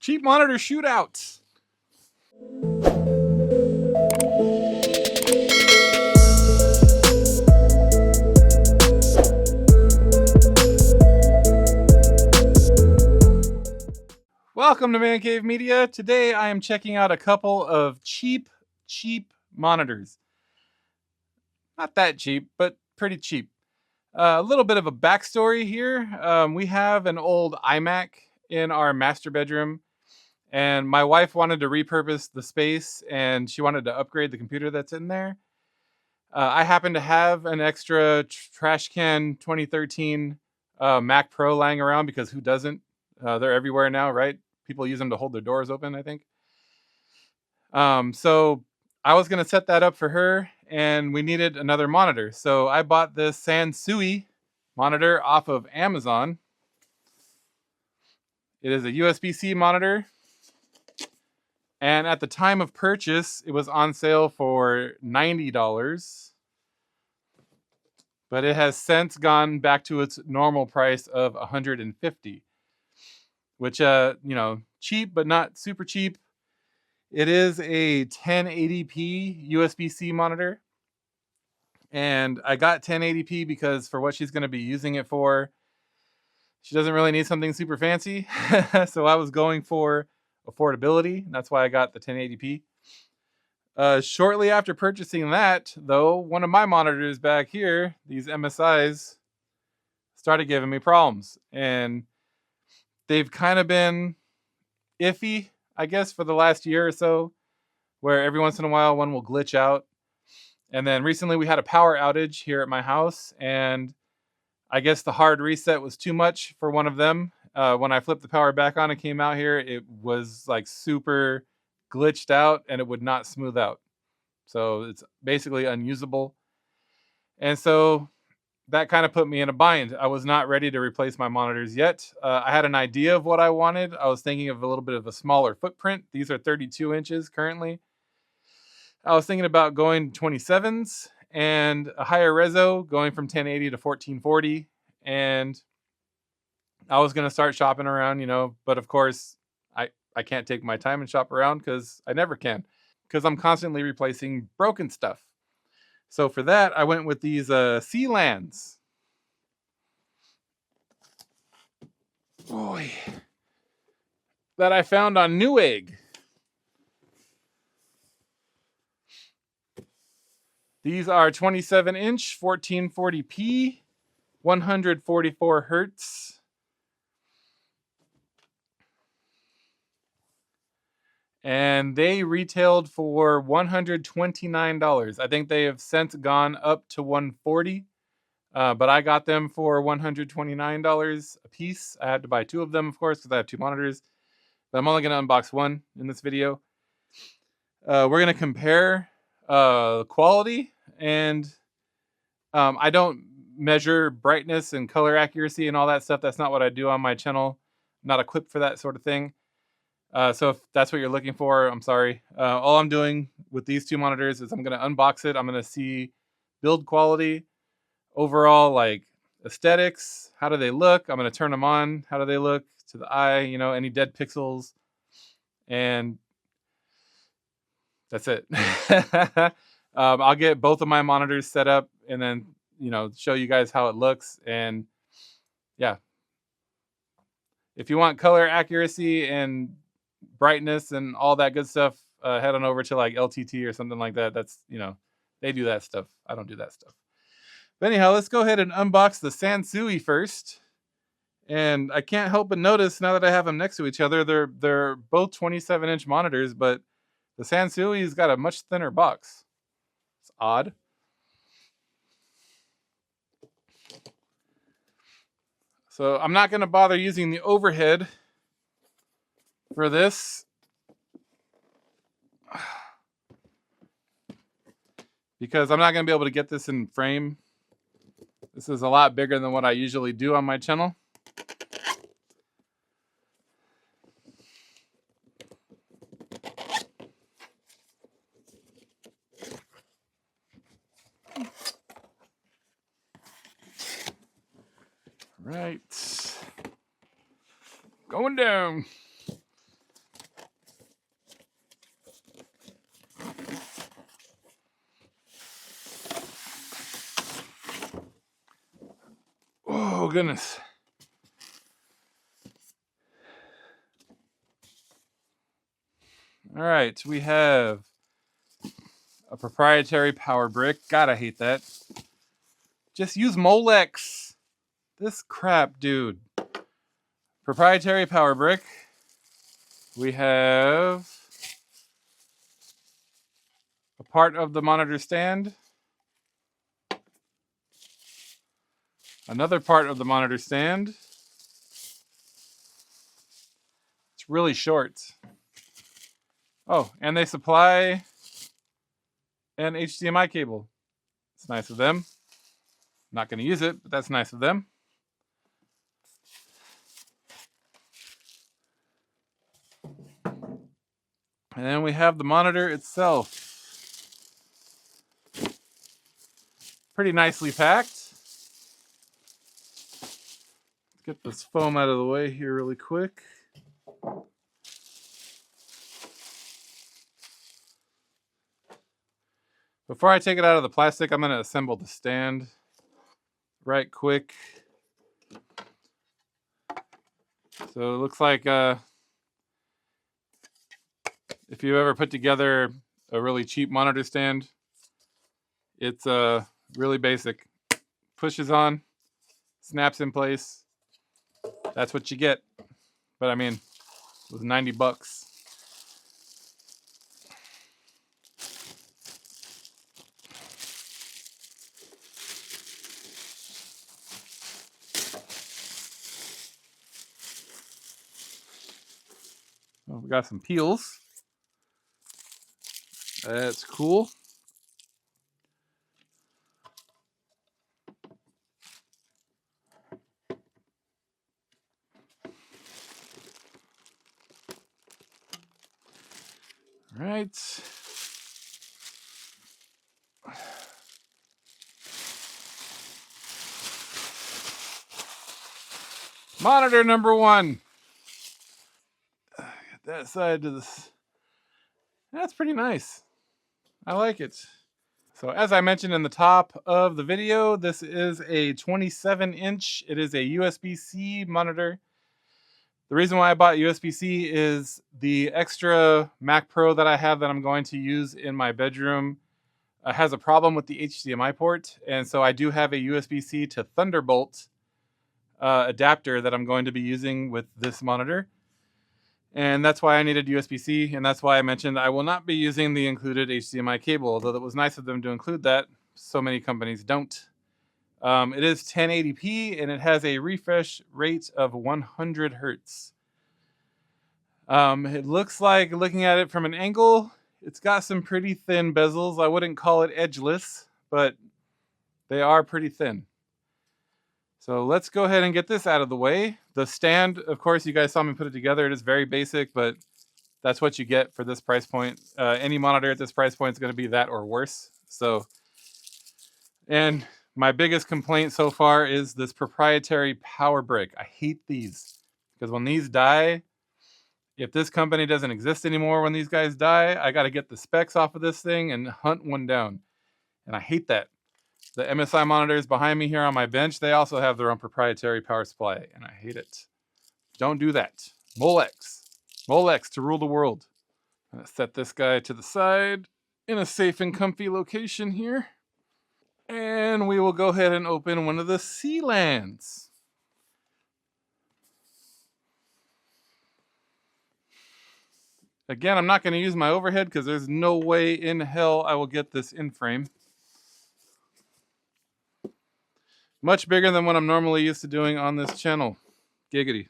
Cheap monitor shootouts. Welcome to Man Cave Media. Today I am checking out a couple of cheap monitors. Not that cheap, but pretty cheap. A little bit of a backstory here. We have an old iMac in our master bedroom, and my wife wanted to repurpose the space, and she wanted to upgrade the computer that's in there. I happen to have an extra trash can 2013 Mac Pro lying around because who doesn't? They're everywhere now, right? People use them to hold their doors open, I think. So I was going to set that up for her, and we needed another monitor. So I bought this Sansui monitor off of Amazon. It is a USB-C monitor. And at the time of purchase, it was on sale for $90. But it has since gone back to its normal price of $150. Which, cheap, but not super cheap. It is a 1080p USB-C monitor. And I got 1080p because for what she's going to be using it for, she doesn't really need something super fancy. So I was going for affordability. And that's why I got the 1080p. Shortly after purchasing that, though, one of my monitors back here, these MSIs, started giving me problems. And they've kind of been iffy, I guess, for the last year or so, where every once in a while one will glitch out. And then recently we had a power outage here at my house, and I guess the hard reset was too much for one of them. When I flipped the power back on and came out here, it was like super glitched out and it would not smooth out. So it's basically unusable. And so that kind of put me in a bind. I was not ready to replace my monitors yet. I had an idea of what I wanted. I was thinking of a little bit of a smaller footprint. These are 32 inches currently. I was thinking about going 27s and a higher reso, going from 1080 to 1440. And I was going to start shopping around, but of course, I can't take my time and shop around because I never can, because I'm constantly replacing broken stuff. So for that, I went with these Sealans. Boy. That I found on Newegg. These are 27-inch, 1440p, 144 hertz. And they retailed for $129. I think they have since gone up to $140. But I got them for $129 a piece. I had to buy two of them, of course, because I have two monitors. But I'm only going to unbox one in this video. We're going to compare quality. And I don't measure brightness and color accuracy and all that stuff. That's not what I do on my channel. I'm not equipped for that sort of thing. So if that's what you're looking for, I'm sorry. All I'm doing with these two monitors is I'm going to unbox it. I'm going to see build quality, overall like aesthetics. How do they look? I'm going to turn them on. How do they look to the eye? Any dead pixels. And that's it. I'll get both of my monitors set up and then, show you guys how it looks. And yeah, if you want color accuracy and brightness and all that good stuff, head on over to like LTT or something like that. That's, they do that stuff. I don't do that stuff. But anyhow, let's go ahead and unbox the Sansui first. And I can't help but notice now that I have them next to each other, they're both 27-inch monitors, but the Sansui's got a much thinner box. It's odd. So I'm not going to bother using the overhead for this, because I'm not going to be able to get this in frame. This is a lot bigger than what I usually do on my channel. Right. Going down. Oh, goodness. All right, we have a proprietary power brick. God, I hate that. Just use Molex. This crap, dude. Proprietary power brick. We have a part of the monitor stand. Another part of the monitor stand. It's really short. Oh, and they supply an HDMI cable. It's nice of them. Not going to use it, but that's nice of them. And then we have the monitor itself. Pretty nicely packed. Let's get this foam out of the way here really quick. Before I take it out of the plastic, I'm going to assemble the stand right quick. So it looks like if you ever put together a really cheap monitor stand, it's really basic. Pushes on, snaps in place. That's what you get. But I mean, it was $90. Oh, we got some peels. That's cool. All right. Monitor number one. Get that side to this. That's pretty nice. I like it. So as I mentioned in the top of the video, this is a 27-inch. It is a USB-C monitor. The reason why I bought USB-C is the extra Mac Pro that I have that I'm going to use in my bedroom has a problem with the HDMI port. And so I do have a USB-C to Thunderbolt adapter that I'm going to be using with this monitor. And that's why I needed USB-C, and that's why I mentioned I will not be using the included HDMI cable, although it was nice of them to include that. So many companies don't. It is 1080p, and it has a refresh rate of 100 hertz. It looks like, looking at it from an angle, it's got some pretty thin bezels. I wouldn't call it edgeless, but they are pretty thin. So let's go ahead and get this out of the way. The stand, of course, you guys saw me put it together. It is very basic, but that's what you get for this price point. Any monitor at this price point is going to be that or worse. So, and my biggest complaint so far is this proprietary power brick. I hate these because when these die, if this company doesn't exist anymore when these guys die, I got to get the specs off of this thing and hunt one down. And I hate that. The MSI monitors behind me here on my bench, they also have their own proprietary power supply, and I hate it. Don't do that. Molex. Molex to rule the world. I'm going to set this guy to the side in a safe and comfy location here. And we will go ahead and open one of the Sealans. Again, I'm not going to use my overhead because there's no way in hell I will get this in frame. Much bigger than what I'm normally used to doing on this channel. Giggity.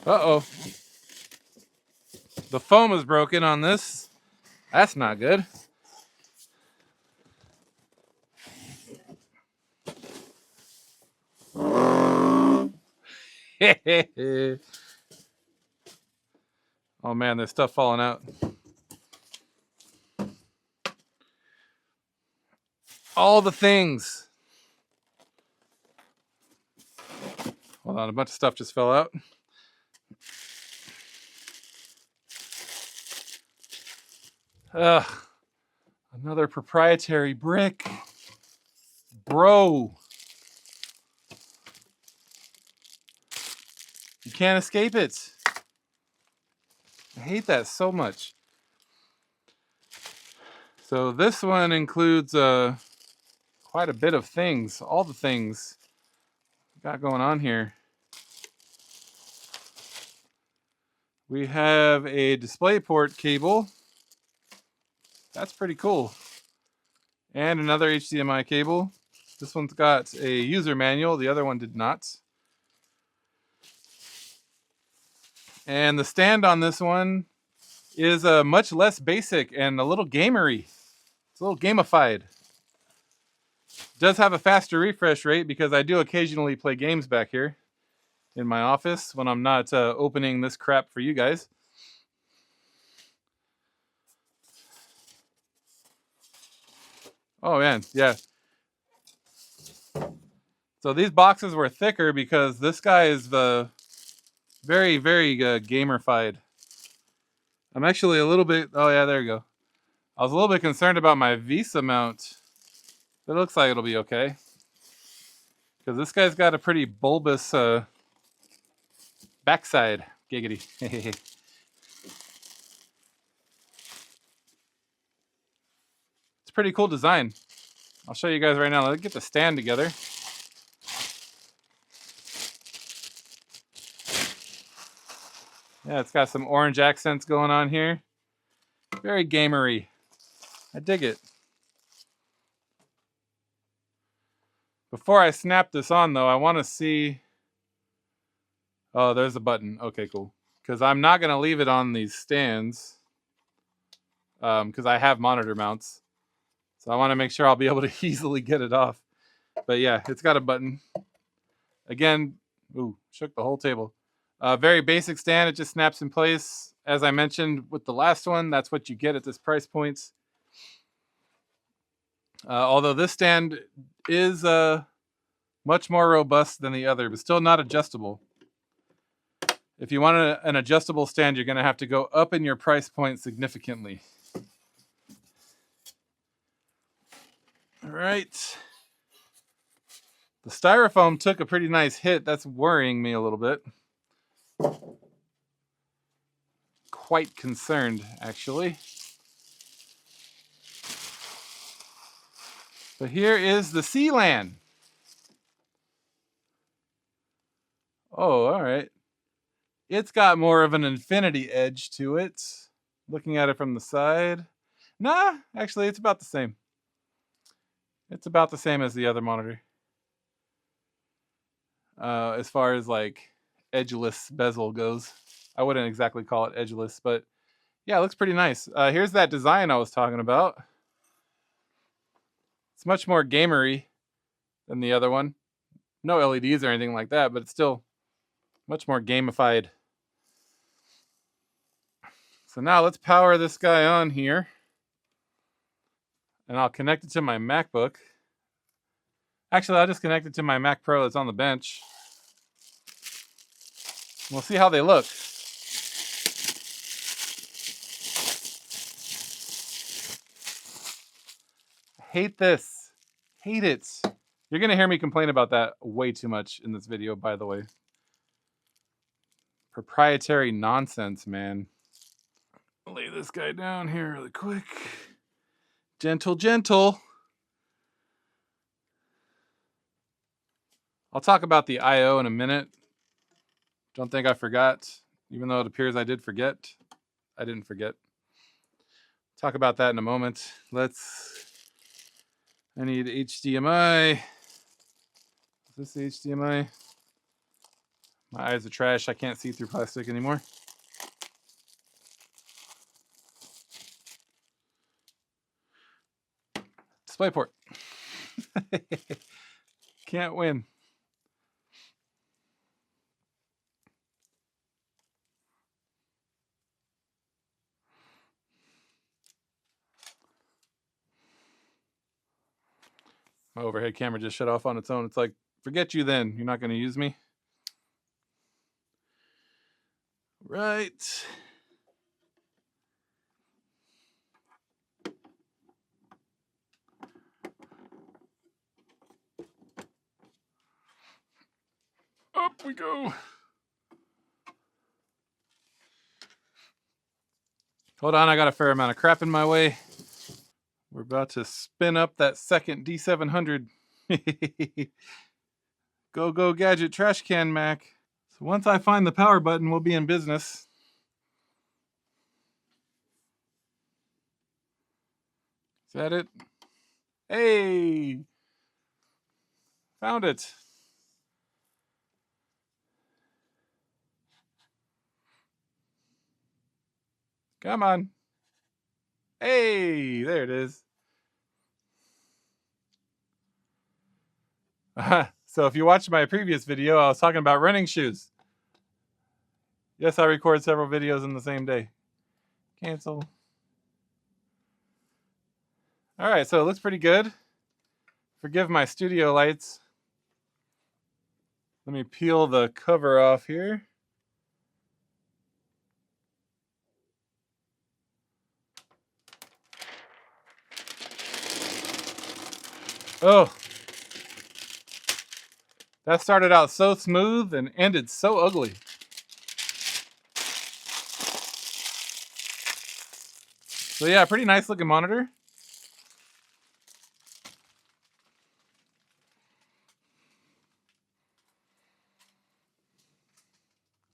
Uh-oh. The foam is broken on this. That's not good. Oh man, there's stuff falling out. All the things. Hold on, a bunch of stuff just fell out. Ugh. Another proprietary brick. Bro. You can't escape it. I hate that so much. So this one includes quite a bit of things. All the things we got going on here. We have a DisplayPort cable. That's pretty cool. And another HDMI cable. This one's got a user manual. The other one did not. And the stand on this one is much less basic and a little gamery. It's a little gamified. It does have a faster refresh rate because I do occasionally play games back here in my office when I'm not opening this crap for you guys. Oh man, yeah. So these boxes were thicker because this guy is the very, very gamerified. I'm actually a little bit, oh yeah, there you go. I was a little bit concerned about my Visa mount. But it looks like it'll be okay. Because this guy's got a pretty bulbous backside. Giggity. It's a pretty cool design. I'll show you guys right now. Let's get the stand together. Yeah, it's got some orange accents going on here. Very gamery. I dig it. Before I snap this on, though, I want to see... Oh, there's a button. Okay, cool. Because I'm not going to leave it on these stands. Because I have monitor mounts. So I want to make sure I'll be able to easily get it off. But yeah, it's got a button. Again, ooh, shook the whole table. Very basic stand. It just snaps in place. As I mentioned with the last one, that's what you get at this price point. Although this stand is much more robust than the other, but still not adjustable. If you want an adjustable stand, you're going to have to go up in your price point significantly. All right. The styrofoam took a pretty nice hit. That's worrying me a little bit. Quite concerned, actually. But here is the Sealan. Oh, all right. It's got more of an infinity edge to it. Looking at it from the side. Nah, actually, it's about the same. It's about the same as the other monitor. As far as like edgeless bezel goes. I wouldn't exactly call it edgeless, but yeah, it looks pretty nice. Here's that design I was talking about. It's much more gamery than the other one. No LEDs or anything like that, but it's still much more gamified. So now let's power this guy on here. And I'll connect it to my MacBook. Actually, I'll just connect it to my Mac Pro that's on the bench. We'll see how they look. Hate this. Hate it. You're going to hear me complain about that way too much in this video, by the way. Proprietary nonsense, man. I'll lay this guy down here really quick. Gentle, gentle. I'll talk about the I/O in a minute. Don't think I forgot. Even though it appears I did forget. I didn't forget. Talk about that in a moment. I need HDMI. Is this the HDMI? My eyes are trash. I can't see through plastic anymore. DisplayPort. Can't win. My overhead camera just shut off on its own. It's like, forget you then. You're not going to use me. Right. Up we go. Hold on, I got a fair amount of crap in my way. We're about to spin up that second D700. Go, go, gadget, trash can, Mac. So once I find the power button, we'll be in business. Is that it? Hey! Found it. Come on. Hey, there it is. So if you watched my previous video, I was talking about running shoes. Yes, I record several videos in the same day. Cancel. All right, so it looks pretty good. Forgive my studio lights. Let me peel the cover off here. Oh, that started out so smooth and ended so ugly. So yeah, pretty nice looking monitor.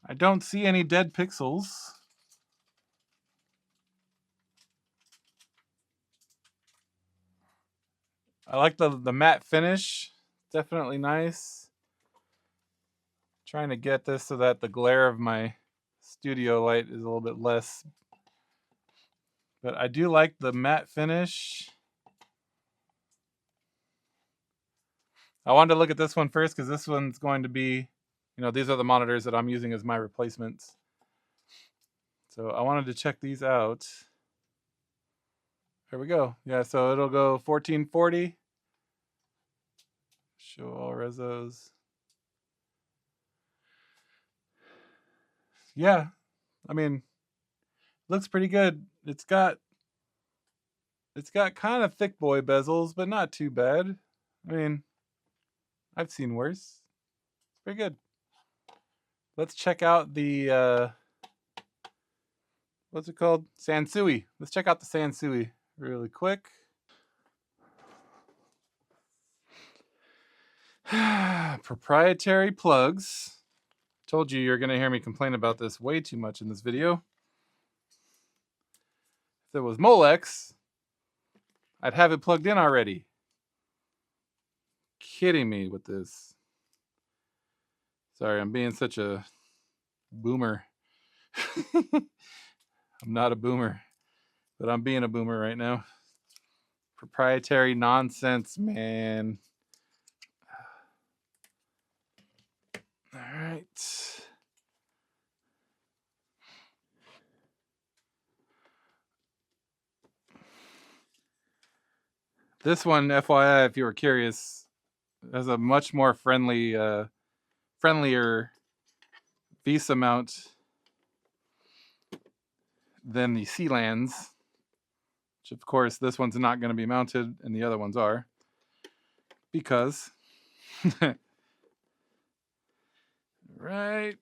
I don't see any dead pixels. I like the matte finish. Definitely nice. Trying to get this so that the glare of my studio light is a little bit less. But I do like the matte finish. I wanted to look at this one first because this one's going to be, these are the monitors that I'm using as my replacements. So I wanted to check these out. Here we go. Yeah, so it'll go 1440. Show all resos. Yeah, I mean, looks pretty good. It's got kind of thick boy bezels, but not too bad. I mean, I've seen worse. It's pretty good. Let's check out the what's it called? Sansui. Let's check out the Sansui really quick. Proprietary plugs. Told you you're going to hear me complain about this way too much in this video. If it was Molex, I'd have it plugged in already. Kidding me with this. Sorry, I'm being such a boomer. I'm not a boomer, but I'm being a boomer right now. Proprietary nonsense, man. All right. This one, FYI, if you were curious, has a much more friendlier VESA mount than the Sealans, which of course this one's not going to be mounted and the other ones are, because right.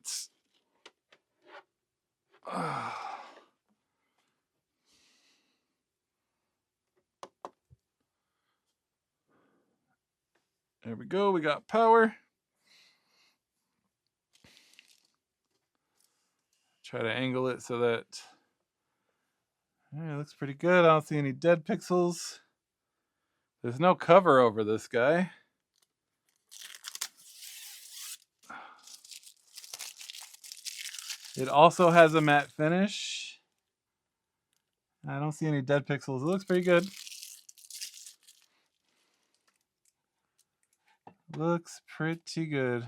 There we go. We got power. Try to angle it so that it looks pretty good. I don't see any dead pixels. There's no cover over this guy. It also has a matte finish. I don't see any dead pixels. It looks pretty good. Looks pretty good.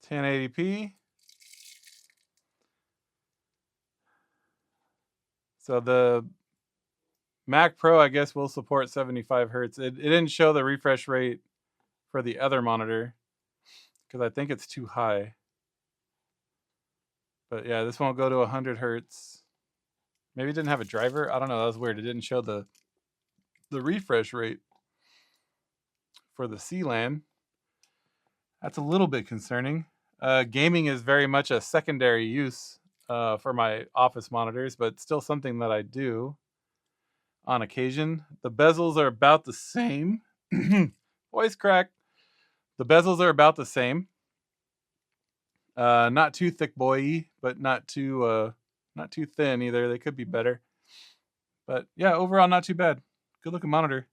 .1080p. So the Mac Pro, I guess, will support 75 hertz. It didn't show the refresh rate for the other monitor because I think it's too high. But yeah, this won't go to 100 hertz. Maybe it didn't have a driver. I don't know. That was weird. It didn't show the refresh rate for the Sealan. That's a little bit concerning. Gaming is very much a secondary use for my office monitors, but still something that I do on occasion. The bezels are about the same. Voice crack. The bezels are about the same. Not too thick boy-y, but not too thin either. They could be better. But yeah, overall not too bad. Good looking monitor.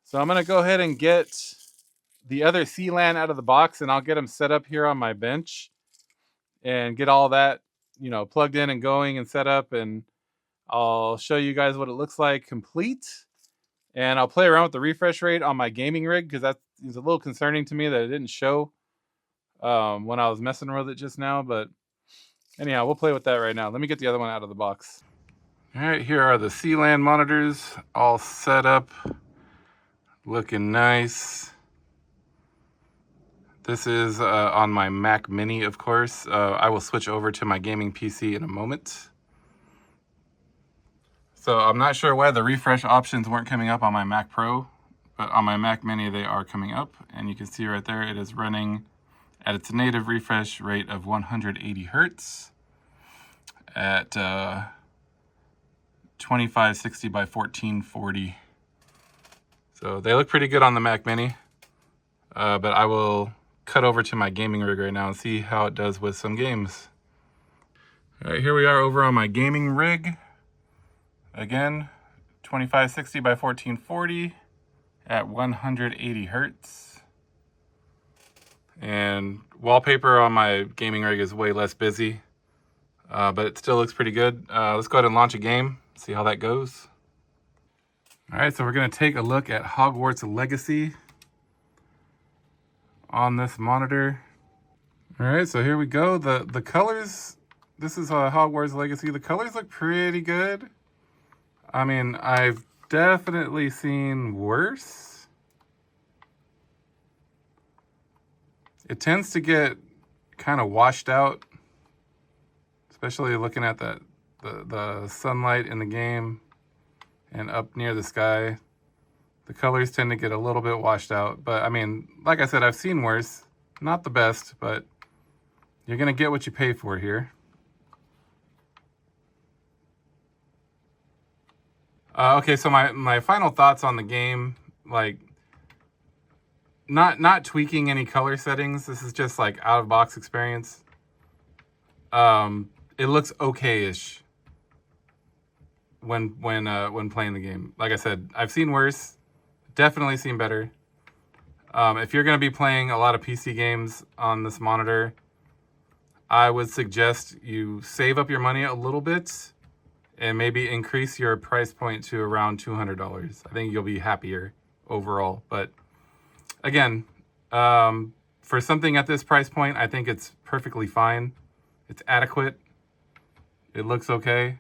So I'm gonna go ahead and get the other Sealan out of the box, and I'll get them set up here on my bench and get all that, plugged in and going and set up, and I'll show you guys what it looks like complete. And I'll play around with the refresh rate on my gaming rig because that is a little concerning to me that it didn't show when I was messing with it just now. But anyhow, we'll play with that right now. Let me get the other one out of the box. All right, here are the Sealan monitors all set up, looking nice. This is on my Mac Mini, of course. I will switch over to my gaming PC in a moment. So I'm not sure why the refresh options weren't coming up on my Mac Pro, but on my Mac Mini they are coming up, and you can see right there it is running at its native refresh rate of 180 hertz at 2560 by 1440. So they look pretty good on the Mac Mini, but I will cut over to my gaming rig right now and see how it does with some games. All right, here we are over on my gaming rig. Again, 2560 by 1440 at 180 hertz. And wallpaper on my gaming rig is way less busy, but it still looks pretty good. Let's go ahead and launch a game, see how that goes. All right, so we're gonna take a look at Hogwarts Legacy on this monitor. All right, so here we go. The colors, this is Hogwarts Legacy. The colors look pretty good. I mean, I've definitely seen worse. It tends to get kind of washed out, especially looking at the sunlight in the game and up near the sky. The colors tend to get a little bit washed out. But I mean, like I said, I've seen worse. Not the best, but you're gonna get what you pay for here. Okay, so my final thoughts on the game, like not tweaking any color settings. This is just like out of box experience. It looks okay-ish when playing the game. Like I said, I've seen worse, definitely seen better. If you're gonna be playing a lot of PC games on this monitor, I would suggest you save up your money a little bit and maybe increase your price point to around $200. I think you'll be happier overall. But again, for something at this price point, I think it's perfectly fine. It's adequate. It looks okay.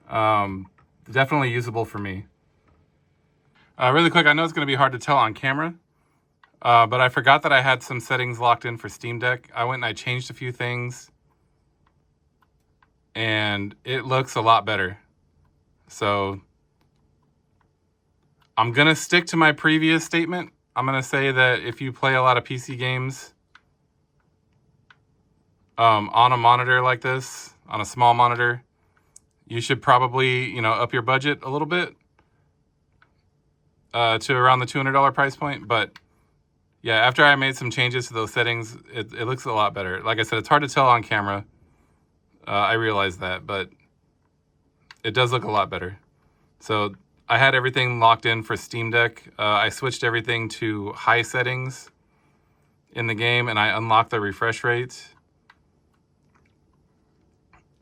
Definitely usable for me. Really quick, I know it's gonna be hard to tell on camera, but I forgot that I had some settings locked in for Steam Deck. I went and I changed a few things, and it looks a lot better. So I'm gonna stick to my previous statement. I'm gonna say that if you play a lot of PC games on a monitor like this, on a small monitor, you should probably, up your budget a little bit to around the $200 price point. But yeah, after I made some changes to those settings, it looks a lot better. Like I said, it's hard to tell on camera. I realize that, but it does look a lot better. So I had everything locked in for Steam Deck. I switched everything to high settings in the game, and I unlocked the refresh rate.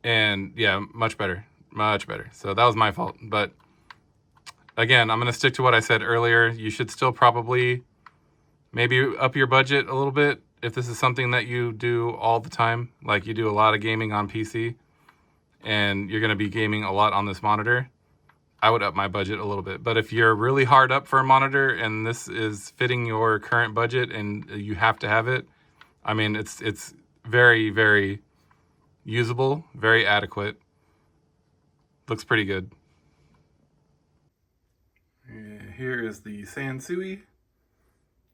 And yeah, much better, much better. So that was my fault. But again, I'm gonna stick to what I said earlier. You should still probably maybe up your budget a little bit if this is something that you do all the time, like you do a lot of gaming on PC. and you're going to be gaming a lot on this monitor, I would up my budget a little bit. But if you're really hard up for a monitor and this is fitting your current budget and you have to have it, I mean, it's very, very usable, very adequate. Looks pretty good. Here is the Sansui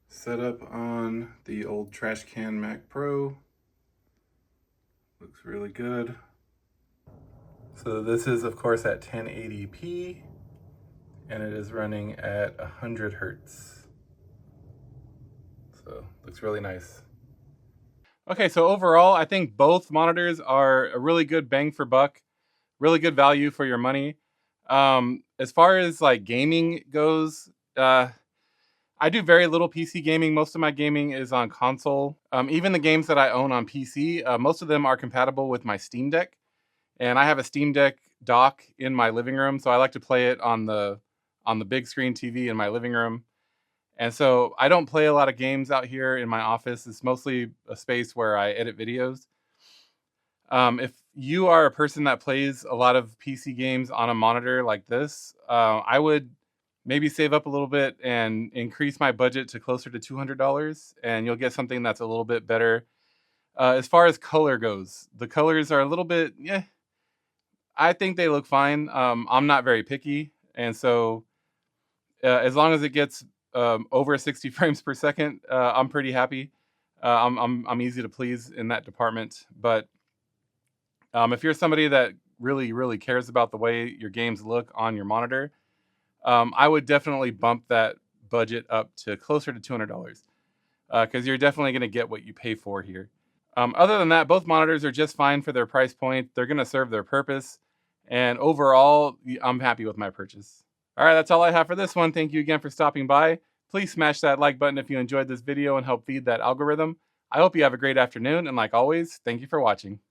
set up on the old trash can Mac Pro. Looks really good. So this is of course at 1080p and it is running at 100 hertz. So looks really nice. Okay, so overall, I think both monitors are a really good bang for buck, really good value for your money. As far as like gaming goes, I do very little PC gaming. Most of my gaming is on console. Even the games that I own on PC, most of them are compatible with my Steam Deck. And I have a Steam Deck dock in my living room, so I like to play it on the big screen TV in my living room. And so I don't play a lot of games out here in my office. It's mostly a space where I edit videos. If you are a person that plays a lot of PC games on a monitor like this, I would maybe save up a little bit and increase my budget to closer to $200, and you'll get something that's a little bit better. As far as color goes, the colors are a little bit, yeah, I think they look fine. I'm not very picky, and so as long as it gets over 60 frames per second, I'm pretty happy. I'm easy to please in that department. But if you're somebody that really cares about the way your games look on your monitor, I would definitely bump that budget up to closer to $200 because you're definitely going to get what you pay for here. Other than that, both monitors are just fine for their price point. They're going to serve their purpose. And overall, I'm happy with my purchase. All right, that's all I have for this one. Thank you again for stopping by. Please smash that like button if you enjoyed this video and help feed that algorithm. I hope you have a great afternoon. And like always, thank you for watching.